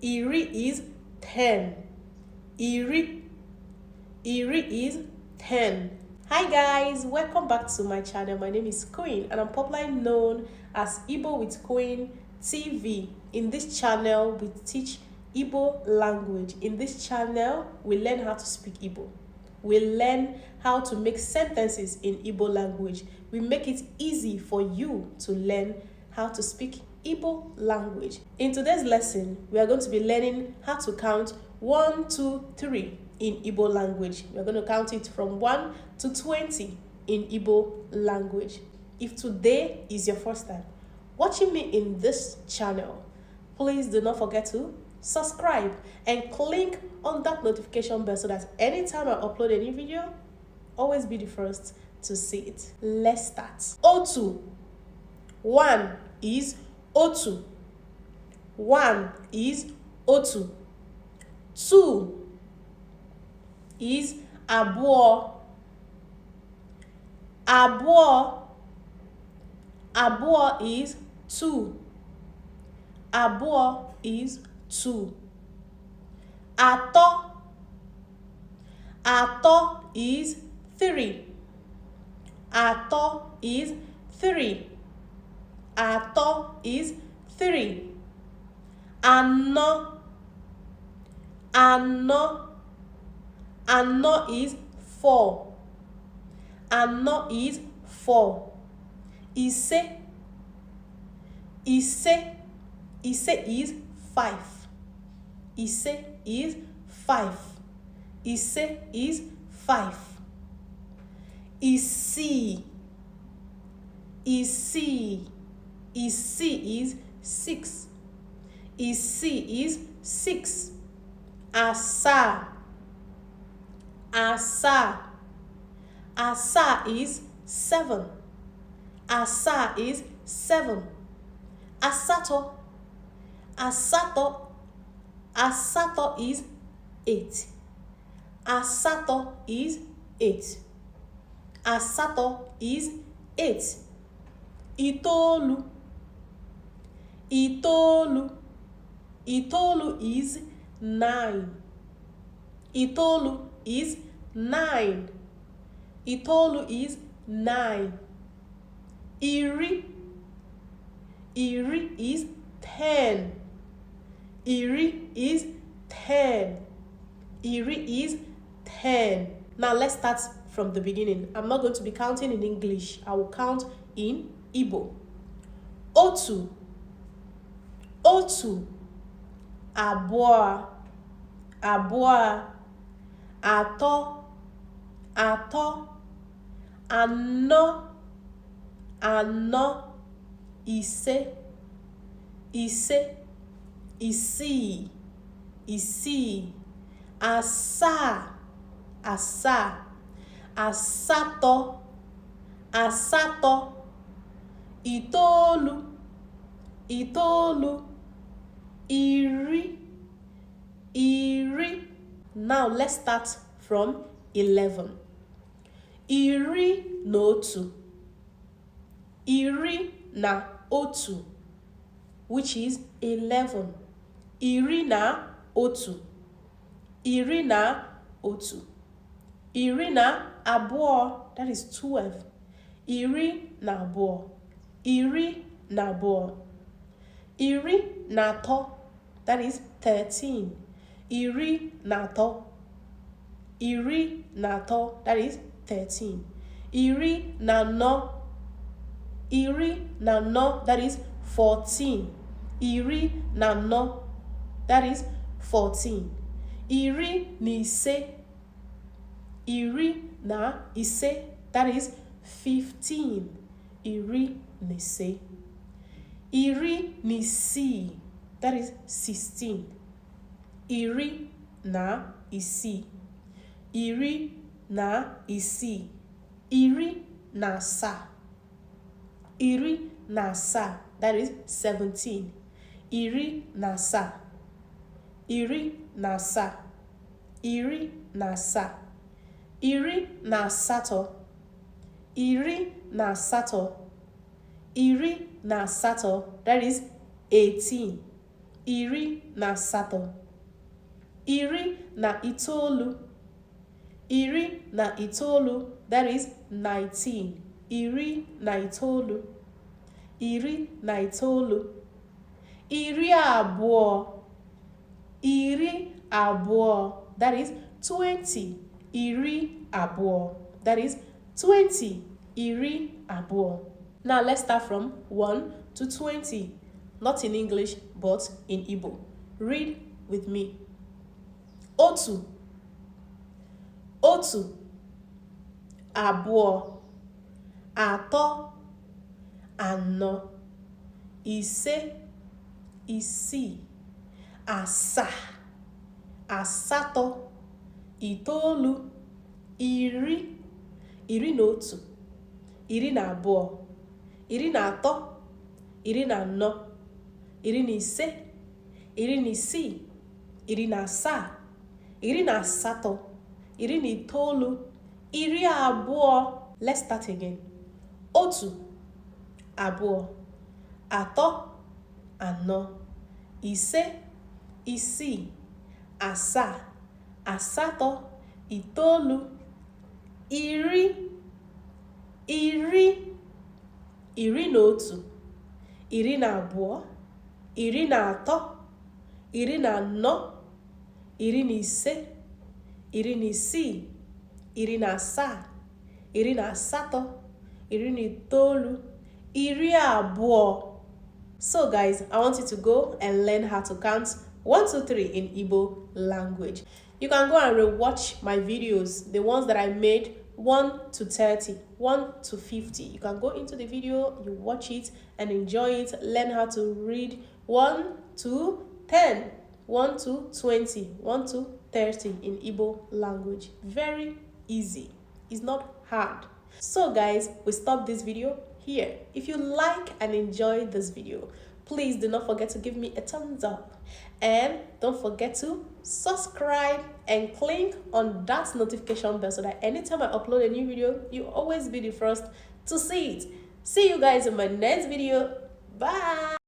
Iri is 10. Iri is 10. Hi guys, welcome back to my channel. My name is Queen and I'm popularly known as Igbo with Queen TV. In this channel, we teach Igbo language. In this channel, we learn how to speak Igbo. We learn how to make sentences in Igbo language. We make it easy for you to learn how to speak Igbo language. In today's lesson, we are going to be learning how to count 1, 2, 3 in Igbo language. We are going to count it from 1 to 20 in Igbo language. If today is your first time watching me in this channel, please do not forget to subscribe and click on that notification bell so that anytime I upload a new video, always be the first to see it. Let's start. O2. 1 is O2. 1 is O2. 2 is Abụọ. Abụọ is 2. Abụọ is 2. Atọ is 3. Atọ is 3. Atọ is 3. Anọ is 4. Anọ is 4. Ise is 5. Ise is 5. Ise is 5. Isii is 6. Isii is 6. Asaa is 7. Asaa is 7. Asatọ is 8. Asatọ is 8. Asatọ is 8. Itoolu is 9. Itoolu is 9. Itoolu is 9. Iri is 10. Iri is 10. Iri is 10. Now let's start from the beginning. I'm not going to be counting in English. I will count in Igbo. Otu. Abụọ. Atọ. Anọ. Ise. Isii. Asaa. Asatọ. Itoolu. Iri. Now let's start from 11. Iri na otu. Iri na otu, which is 11. Iri na otu. Iri na otu. Iri na abụọ, that is 12. Iri na abụọ. Iri na abụọ. Iri na atọ, that is 13. Iri na atọ. Iri na atọ, that is 13. Iri na anọ. Iri na anọ, that is 14. Iri na anọ, that is 14. Iri na ise. Iri na ise, that is 15. Iri na ise. Iri na isii, that is 16. Iri na isii. Iri na isii. Iri na asaa. Iri na asaa, that is 17. Iri na asaa. Iri na asaa. Iri na asaa. Iri na asatọ. Iri na asatọ. Iri na asatọ, that is 18. iri na asatọ, iri na itoolu, iri na itoolu, that is 19, iri na itoolu, iri na itoolu, iri abụọ, iri abụọ, that is 20, iri abụọ, that is 20, iri abụọ. Now let's start from 1 to 20, not in English but in Igbo. Read with me. Otu, otu, abụọ, atọ, anọ, ise, isii, asaa, asatọ, itoolu, iri, iri na otu, iri na abụọ, iri na atọ, iri na anọ, iri na ise, iri na isii, iri na asaa, iri na asatọ, iri na itoolu, iri abụọ. Let's start again. Otu, abụọ, atọ, anọ, ise, isii, asaa, asatọ, itoolu, iri, iri, iri na otu, iri na abụọ, iri na atọ, iri na anọ, iri na ise, iri na isii, iri na asaa, iri na asatọ, iri na itoolu, iri abụọ. So guys, I want you to go and learn how to count 1, 2, 3 in Igbo language. You can go and rewatch my videos, the ones that I made 1 to 30, 1 to 50. You can go into the video, you watch it and enjoy it, learn how to read 1 to 10, 1 to 20, 1 to 30 in Igbo language. Very easy. It's not hard. So guys, we stop this video here. If you like and enjoy this video, please do not forget to give me a thumbs up and don't forget to subscribe and click on that notification bell so that anytime I upload a new video, you always be the first to see it. See you guys in my next video. Bye.